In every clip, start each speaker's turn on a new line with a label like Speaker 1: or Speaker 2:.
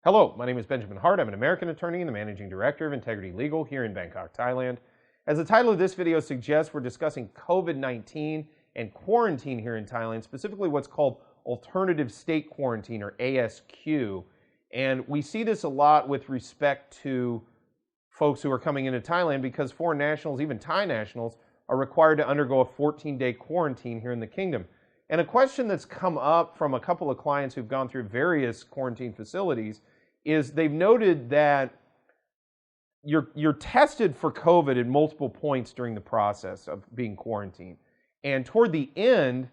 Speaker 1: Hello, my name is Benjamin Hart. I'm an American attorney and the managing director of Integrity Legal here in Bangkok, Thailand. As the title of this video suggests, we're discussing COVID-19 and quarantine here in Thailand, specifically what's called alternative state quarantine, or ASQ. And we see this a lot with respect to folks who are coming into Thailand because foreign nationals, even Thai nationals, are required to undergo a 14-day quarantine here in the kingdom. And a question that's come up from a couple of clients who've gone through various quarantine facilities is they've noted that you're tested for COVID at multiple points during the process of being quarantined. And toward the end,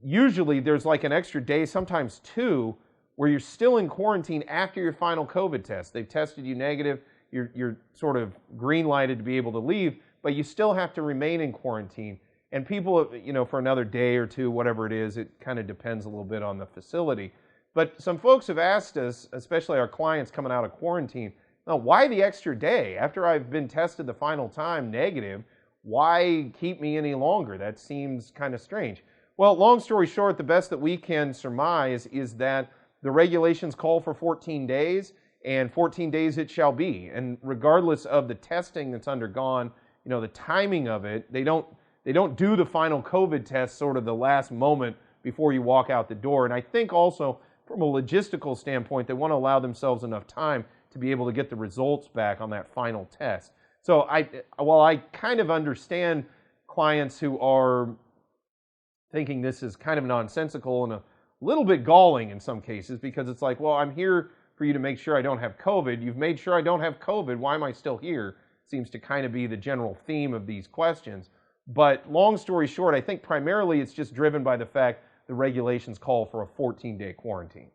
Speaker 1: usually there's like an extra day, sometimes two, where you're still in quarantine after your final COVID test. They've tested you negative, you're sort of green-lighted to be able to leave, but you still have to remain in quarantine. And people, for another day or two, whatever it is, it kind of depends a little bit on the facility. But some folks have asked us, especially our clients coming out of quarantine, now, why the extra day? After I've been tested the final time negative, why keep me any longer? That seems kind of strange. Well, long story short, the best that we can surmise is that the regulations call for 14 days, and 14 days it shall be. And regardless of the testing that's undergone, the timing of it, they don't do the final COVID test sort of the last moment before you walk out the door. And I think also from a logistical standpoint, they want to allow themselves enough time to be able to get the results back on that final test. So while I kind of understand clients who are thinking this is kind of nonsensical and a little bit galling in some cases, because it's like, well, I'm here for you to make sure I don't have COVID. You've made sure I don't have COVID. Why am I still here? Seems to kind of be the general theme of these questions. But long story short, I think primarily it's just driven by the fact the regulations call for a 14-day quarantine.